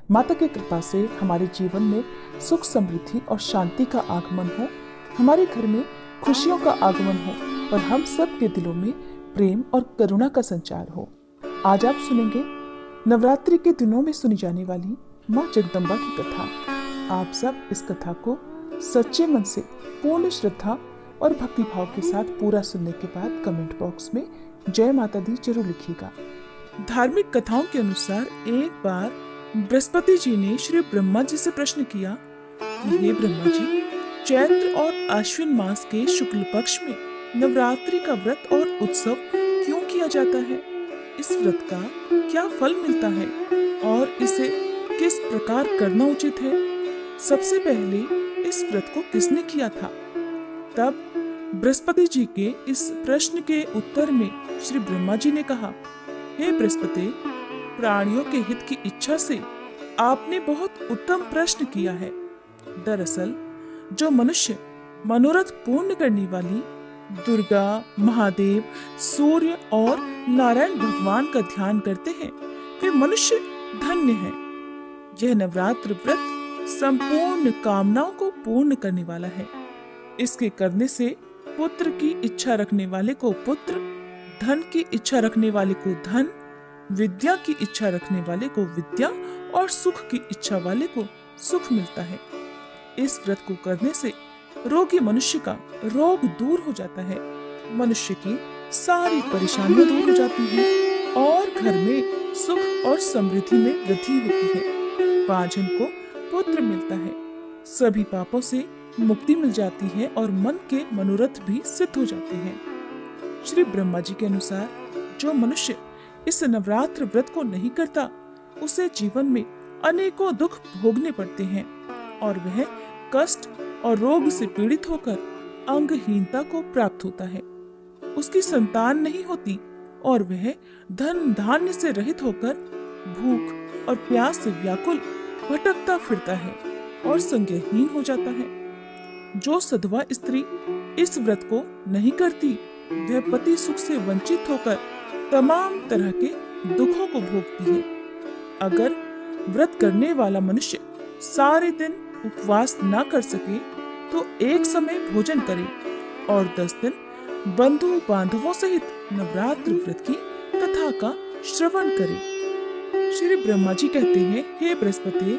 माता की कृपा से हमारे जीवन में सुख समृद्धि और शांति का आगमन हो, हमारे घर में खुशियों का आगमन हो और हम सब के दिलों में प्रेम और करुणा का संचार हो। आज आप सुनेंगे नवरात्रि के दिनों में सुनी जाने वाली माँ जगदम्बा की कथा। आप सब इस कथा को सच्चे मन से पूर्ण श्रद्धा और भक्ति भाव के साथ पूरा सुनने के बाद कमेंट बॉक्स में जय माता दी जरूर लिखिएगा। धार्मिक कथाओं के अनुसार एक बार बृहस्पति जी ने श्री ब्रह्मा जी से प्रश्न किया कि हे ब्रह्मा जी, चैत्र और आश्विन मास के शुक्ल पक्ष में नवरात्रि का व्रत और उत्सव क्यों किया जाता है? इस व्रत का क्या फल मिलता है और इसे किस प्रकार करना उचित है? सबसे पहले इस व्रत को किसने किया था? तब बृहस्पति जी के इस प्रश्न के उत्तर में श्री ब्रह्मा जी ने कहा, हे बृहस्पति, प्राणियों के हित की इच्छा से आपने बहुत उत्तम प्रश्न किया है। दरअसल जो मनुष्य मनोरथ पूर्ण करने वाली दुर्गा, महादेव, सूर्य और नारायण भगवान का ध्यान करते हैं वे मनुष्य धन्य हैं। यह नवरात्र व्रत संपूर्ण कामनाओं को पूर्ण करने वाला है। इसके करने से पुत्र की इच्छा रखने वाले को पुत्र, धन की इच्छा रखने वाले को धन, विद्या की इच्छा रखने वाले को विद्या और सुख की इच्छा वाले को सुख मिलता है। इस व्रत को करने से रोगी मनुष्य का रोग दूर हो जाता है, मनुष्य की सारी परेशानियां दूर हो जाती हैं और घर में सुख और समृद्धि में वृद्धि होती है। पांचजन को पुत्र मिलता है, सभी पापों से मुक्ति मिल जाती है और मन के मनोरथ भी सिद्ध हो जाते हैं। श्री ब्रह्मा जी के अनुसार जो मनुष्य इस नवरात्र व्रत को नहीं करता उसे जीवन में अनेकों दुख भोगने पड़ते हैं और वह कष्ट और रोग से पीड़ित होकर अंगहीनता को प्राप्त होता है। उसकी संतान नहीं होती और वह धन धान्य से रहित होकर भूख और प्यास से व्याकुल भटकता फिरता है और संज्ञाहीन हो जाता है। जो सधवा स्त्री इस व्रत को नहीं करती वह पति सुख से वंचित होकर तमाम तरह के दुखों को भोगती है। अगर व्रत करने वाला मनुष्य सारे दिन उपवास ना कर सके तो एक समय भोजन करे और 10 दिन बंधु बांधवों सहित नवरात्र व्रत की कथा का श्रवण करे। श्री ब्रह्मा जी कहते हैं, हे बृहस्पति,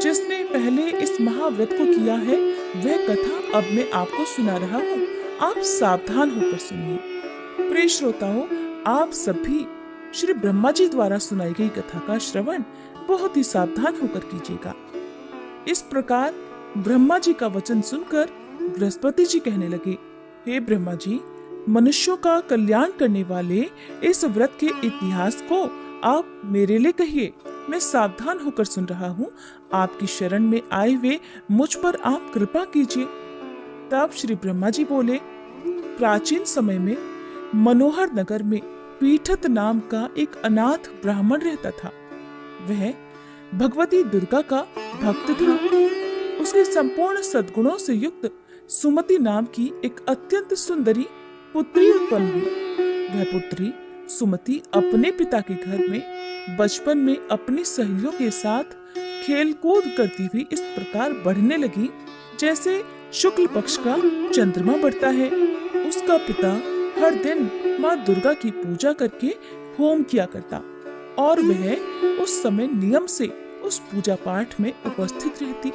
जिसने पहले इस महाव्रत को किया है वह कथा अब मैं आपको सुना रहा हूँ, आप सावधान होकर सुनिए। प्रिय श्रोताओं, आप सभी श्री ब्रह्मा जी द्वारा सुनाई गई कथा का श्रवण बहुत ही सावधान होकर कीजिएगा। इस प्रकार ब्रह्मा जी का वचन सुनकर बृहस्पति जी कहने लगे, हे ब्रह्मा जी, मनुष्यों का कल्याण करने वाले इस व्रत के इतिहास को आप मेरे लिए कहिए, मैं सावधान होकर सुन रहा हूँ। आपकी शरण में आए हुए मुझ पर आप कृपा कीजिए। तब श्री ब्रह्मा जी बोले, प्राचीन समय में मनोहर नगर में पीठत नाम का एक अनाथ ब्राह्मण रहता था। वह भगवती दुर्गा का भक्त था। उसके संपूर्ण सद्गुणों से युक्त सुमति नाम की एक अत्यंत सुंदरी पुत्री उत्पन्न हुई। वह पुत्री सुमति अपने पिता के घर में बचपन में अपनी सहेलियों के साथ खेल कूद करती हुई इस प्रकार बढ़ने लगी जैसे शुक्ल पक्ष का चंद्रमा बढ़ता है। उसका पिता हर दिन माँ दुर्गा की पूजा करके होम किया करता और वह उस समय नियम से उस पूजा पाठ में उपस्थित रहती।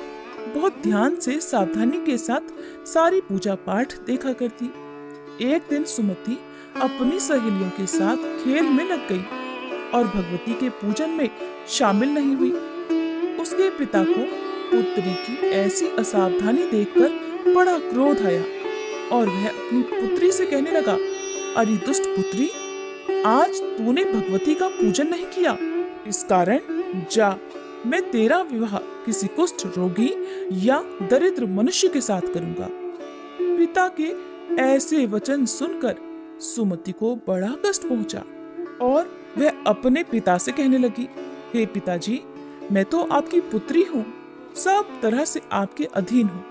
बहुत ध्यान से सावधानी के साथ सारी पूजा पाठ देखा करती। एक दिन सुमति अपनी सहेलियों के साथ खेल में लग गई और भगवती के पूजन में शामिल नहीं हुई। उसके पिता को पुत्री की ऐसी असावधानी देखकर बड़ा क्रोध आया और वह अपनी पुत्री से कहने लगा, अरे दुष्ट पुत्री, आज तूने भगवती का पूजन नहीं किया, इस कारण जा, मैं तेरा विवाह किसी कुष्ठ रोगी या दरिद्र मनुष्य के साथ करूंगा। पिता के ऐसे वचन सुनकर सुमति को बड़ा कष्ट पहुंचा और वह अपने पिता से कहने लगी, हे पिताजी, मैं तो आपकी पुत्री हूँ, सब तरह से आपके अधीन हूँ,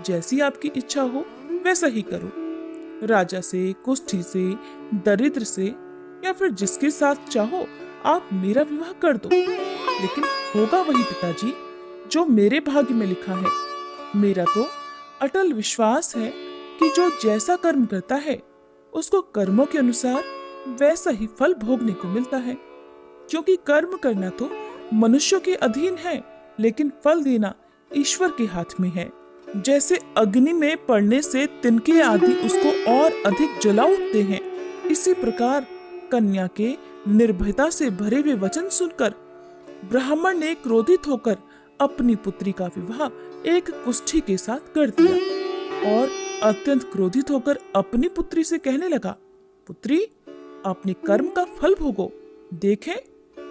जैसी आपकी इच्छा हो वैसा ही करो। राजा से, कुष्ठी से, दरिद्र से या फिर जिसके साथ चाहो आप मेरा विवाह कर दो, लेकिन होगा वही पिताजी जो मेरे भाग्य में लिखा है। मेरा तो अटल विश्वास है कि जो जैसा कर्म करता है उसको कर्मों के अनुसार वैसा ही फल भोगने को मिलता है। क्योंकि कर्म करना तो मनुष्यों के अधीन है, लेकिन फल देना ईश्वर के हाथ में है। जैसे अग्नि में पड़ने से तिनके आदि उसको और अधिक जला उठते हैं, इसी प्रकार कन्या के निर्भयता से भरे हुए वचन सुनकर ब्राह्मण ने क्रोधित होकर अपनी पुत्री का विवाह एक कुष्ठी के साथ कर दिया और अत्यंत क्रोधित होकर अपनी पुत्री से कहने लगा, पुत्री, अपने कर्म का फल भोगो, देखें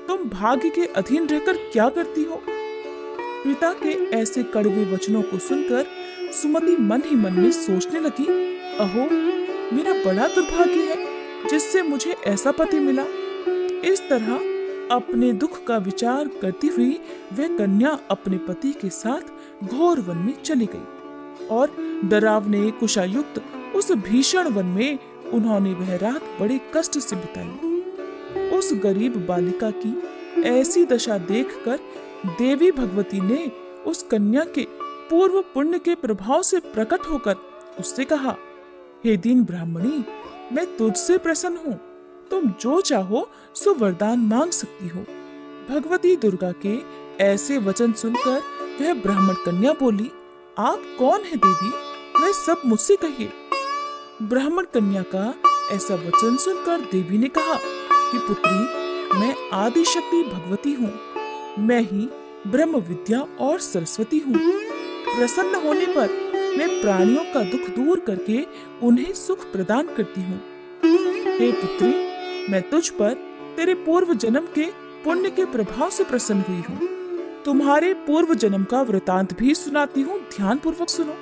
तुम भाग्य के अधीन रहकर क्या करती हो। पिता के ऐसे कड़वे वचनों को सुनकर सुमति मन ही मन में सोचने लगी, अहो, मेरा बड़ा दुर्भाग्य है जिससे मुझे ऐसा पति मिला। इस तरह अपने दुख का विचार करती हुई वह कन्या अपने पति के साथ घोर वन में चली गई और डरावने कुशायुक्त उस भीषण वन में उन्होंने वह रात बड़े कष्ट से बिताई। उस गरीब बालिका की ऐसी दशा देखकर देवी भगवती ने उस कन्या के पूर्व पुण्य के प्रभाव से प्रकट होकर उससे कहा, हे दीन ब्राह्मणी, मैं तुझसे प्रसन्न हूँ, तुम जो चाहो सो वरदान मांग सकती हो। भगवती दुर्गा के ऐसे वचन सुनकर वह ब्राह्मण कन्या बोली, आप कौन है देवी, वह सब मुझसे कहिए। ब्राह्मण कन्या का ऐसा वचन सुनकर देवी ने कहा कि पुत्री, मैं आदि शक्ति भगवती हूँ, मैं ही ब्रह्म विद्या और सरस्वती हूँ। प्रसन्न होने पर मैं प्राणियों का दुख दूर करके उन्हें सुख प्रदान करती हूँ। हे पुत्री, मैं तुझ पर तेरे पूर्व जन्म के पुण्य के प्रभाव से प्रसन्न हुई हूँ। तुम्हारे पूर्व जन्म का वृतांत भी सुनाती हूँ, ध्यान पूर्वक सुनो।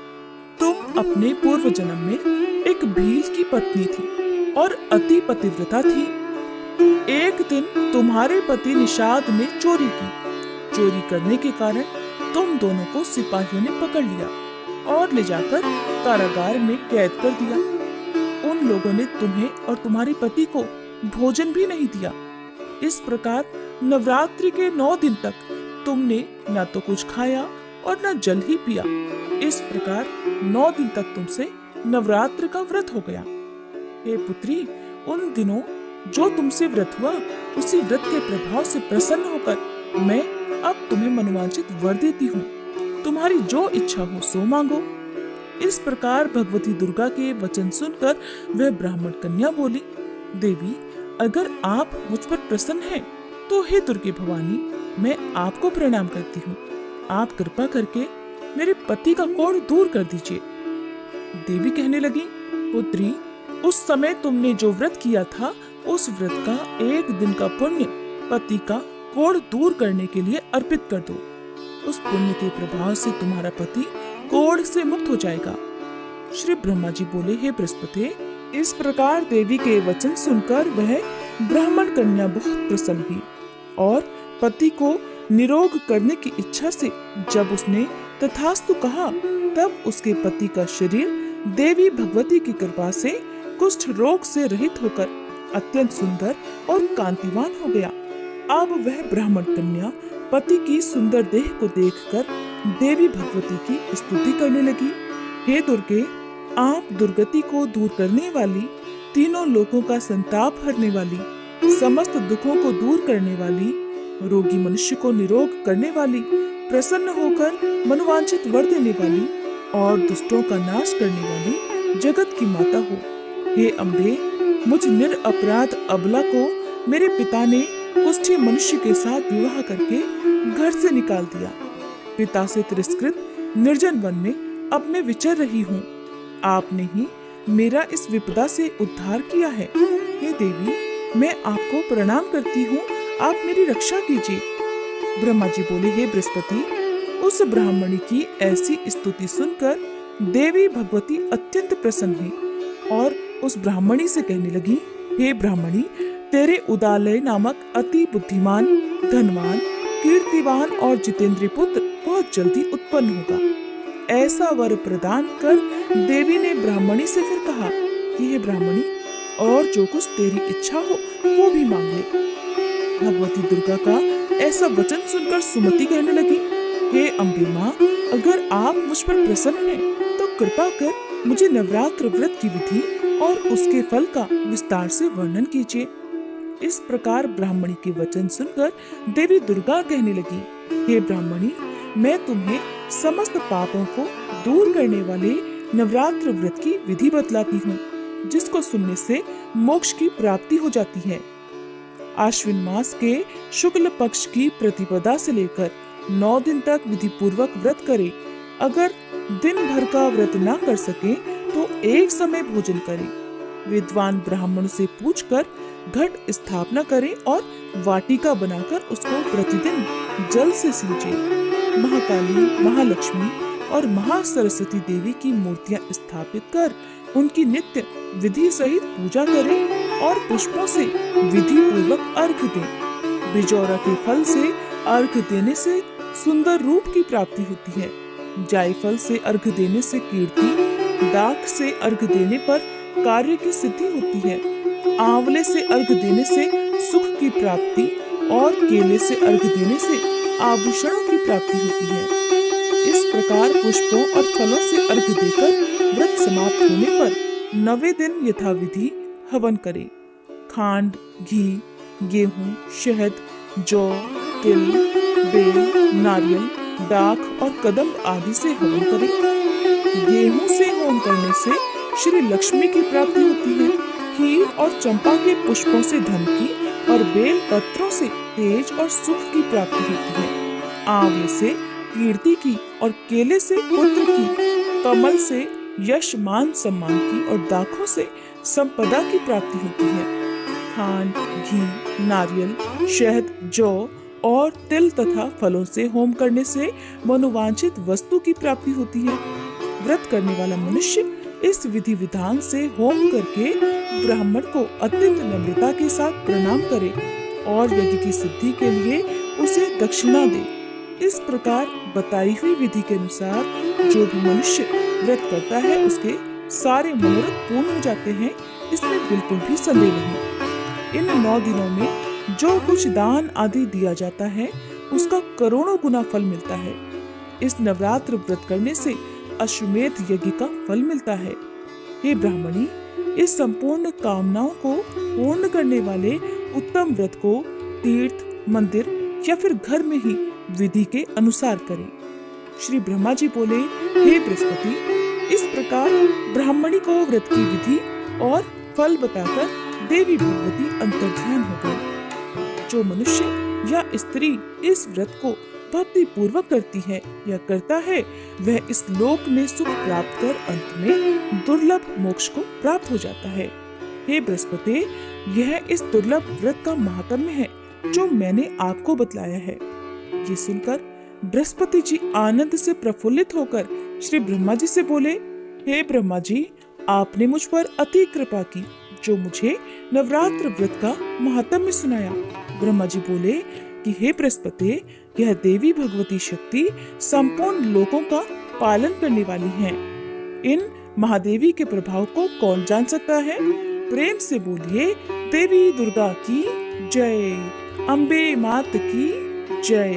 तुम अपने पूर्व जन्म में एक भील की पत्नी थी और अति पतिव्रता थी। एक दिन तुम्हारे पति निषाद ने चोरी की। चोरी करने के कारण तुम दोनों को सिपाहियों ने पकड़ लिया और ले जाकर कारागार में कैद कर दिया। उन लोगों ने तुम्हें और तुम्हारे पति को भोजन भी नहीं दिया। इस प्रकार नवरात्रि के 9 दिन तक तुमने न तो कुछ खाया और न जल ही पिया। इस प्रकार 9 दिन तक तुमसे नवरात्र का व्रत हो गया। हे पुत्री, उन दिनों जो तुमसे व्रत हुआ, उसी व्रत के प्रभाव से प्रसन्न होकर मैं अब तुम्हें मनोवांछित वर देती हूँ। तुम्हारी जो इच्छा हो सो मांगो। इस प्रकार भगवती दुर्गा के वचन सुनकर वह ब्राह्मण कन्या बोली, देवी, अगर आप मुझ पर प्रसन्न हैं, तो हे दुर्गे भवानी, मैं आपको प्रणाम करती हूँ। आप कृपा करके मेरे पति का कोढ़ दूर कर दीजिए। देवी कहने लगी, पुत्री, उस समय तुमने जो व्रत किया था, उस व्रत का 1 दिन का पुण्य पति का कोढ़ दूर करने के लिए अर्पित कर दो। उस पुण्य के प्रभाव से तुम्हारा पति कोढ़ से मुक्त हो जाएगा। श्री ब्रह्मा जी बोले, हे बृहस्पति, इस प्रकार देवी के वचन सुनकर वह ब्राह्मण कन्या बहुत प्रसन्न हुई और पति को निरोग करने की इच्छा से जब उसने तथास्तु कहा, तब उसके पति का शरीर देवी भगवती की कृपा से कुष्ठ रोग से रहित होकर अत्यंत सुंदर और कांतिवान हो गया। अब वह ब्राह्मण कन्या पति की सुंदर देह को देखकर देवी भगवती की स्तुति करने लगी। हे दुर्गे, आप दुर्गति को दूर करने वाली, तीनों लोकों का संताप हरने वाली, समस्त दुखों को दूर करने वाली, रोगी मनुष्य को निरोग करने वाली, प्रसन्न होकर मनोवांछित वर देने वाली और दुष्टों का नाश करने वाली जगत की माता हो। हे अम्बे, मुझ निरपराध अबला को मेरे पिता ने कुष्ठी मनुष्य के साथ विवाह करके घर से निकाल दिया। पिता से तिरस्कृत निर्जन वन में अब मैं विचर रही हूँ। आपने ही मेरा इस विपदा से उद्धार किया है। हे देवी, मैं आपको प्रणाम करती हूँ, आप मेरी रक्षा कीजिए। ब्रह्मा जी बोले, हे बृहस्पति, उस ब्राह्मणी की ऐसी स्तुति सुनकर देवी भगवती अत्यंत प्रसन्न हुई और उस ब्राह्मणी से कहने लगी, हे ब्राह्मणी, तेरे उदालय नामक अति बुद्धिमान, धनवान, कीर्तिवान और जितेंद्रिय पुत्र बहुत जल्दी उत्पन्न होगा। ऐसा वर प्रदान कर देवी ने ब्राह्मणी से फिर कहा कि हे ब्राह्मणी, और जो कुछ तेरी इच्छा हो वो भी मांग ले। भगवती दुर्गा का ऐसा वचन सुनकर सुमति कहने लगी, हे अम्बे माँ, अगर आप मुझ पर प्रसन्न हैं तो कृपा कर मुझे नवरात्र व्रत की विधि और उसके फल का विस्तार से वर्णन कीजिए। इस प्रकार ब्राह्मणी के वचन सुनकर देवी दुर्गा कहने लगी, हे ब्राह्मणी, मैं तुम्हें समस्त पापों को दूर करने वाले नवरात्र व्रत की विधि बतलाती हूँ, जिसको सुनने से मोक्ष की प्राप्ति हो जाती है। आश्विन मास के शुक्ल पक्ष की प्रतिपदा से लेकर 9 दिन तक विधि पूर्वक व्रत करे। अगर दिन भर का व्रत न कर सके तो एक समय भोजन करे। विद्वान ब्राह्मण से पूछकर घट स्थापना करे और वाटिका बनाकर उसको प्रतिदिन जल से सींचे। महाकाली, महालक्ष्मी और महासरस्वती देवी की मूर्तियां स्थापित कर उनकी नित्य विधि सहित पूजा करें और पुष्पों से विधि पूर्वक अर्घ दें। बिजौरा के फल से अर्घ देने से सुंदर रूप की प्राप्ति होती है। जायफल से अर्घ देने से कीर्ति, दाख से अर्घ देने पर कार्य की सिद्धि होती है। आंवले से अर्घ देने से सुख की प्राप्ति और केले से अर्घ देने से आभूषणों की प्राप्ति होती है। इस प्रकार पुष्पों और फलों से अर्घ देकर व्रत समाप्त होने पर 9वें दिन यथाविधि हवन करें। खांड, घी, गेहूं, शहद, जौ, तिल, बेल, नारियल, डाक और कदम्ब आदि से हवन करें। गेहूं से होम करने से श्री लक्ष्मी की प्राप्ति होती है। खीर और चंपा के पुष्पों से धन की और बेल पत्रों से तेज और सुख की प्राप्ति होती है। आंवले से कीर्ति की और केले से पुत्र की, कमल से यश, मान, सम्मान की और दाखों से संपदा की प्राप्ति होती है। खांड, घी, नारियल, शहद, जौ और तिल तथा फलों से होम करने से मनोवांछित वस्तु की प्राप्ति होती है। व्रत करने वाला मनुष्य इस विधि विधान से होम करके ब्राह्मण को अत्यंत नम्रता के साथ प्रणाम करे और यज्ञ की सिद्धि के लिए उसे दक्षिणा दे। इस प्रकार बताई हुई विधि के अनुसार जो भी मनुष्य व्रत करता है उसके सारे मनोरथ पूर्ण हो जाते हैं, इसमें बिल्कुल भी संदेह नहीं। इन 9 दिनों में जो कुछ दान आदि दिया जाता है उसका करोड़ों गुना फल मिलता है। इस नवरात्र व्रत करने से अश्वमेध यज्ञ का फल मिलता है। हे ब्राह्मणी, इस संपूर्ण कामनाओं को पूर्ण करने वाले उत्तम व्रत को तीर्थ, मंदिर या फिर घर में ही विधि के अनुसार करें। श्री ब्रह्मा जी बोले, हे बृहस्पति, इस प्रकार ब्राह्मणी को व्रत की विधि और फल बताकर देवी भगवती अंतर्ध्यान हो गई। जो मनुष्य या स्त्री इस व्रत को भक्ति पूर्वक करती है या करता है, वह इस लोक में सुख प्राप्त कर अंत में दुर्लभ मोक्ष को प्राप्त हो जाता है। हे बृहस्पति, यह इस दुर्लभ व्रत का महात्म्य है जो मैंने आपको बतलाया है। ये सुनकर बृहस्पति जी आनंद से प्रफुल्लित होकर श्री ब्रह्मा जी से बोले, हे ब्रह्मा जी, आपने मुझ पर अति कृपा की जो मुझे नवरात्र व्रत का महात्म्य सुनाया। ब्रह्मा जी बोले कि हे बृहस्पति, यह देवी भगवती शक्ति संपूर्ण लोकों का पालन करने वाली हैं। इन महादेवी के प्रभाव को कौन जान सकता है? प्रेम से बोलिए, देवी दुर्गा की जय, अम्बे मात की जय।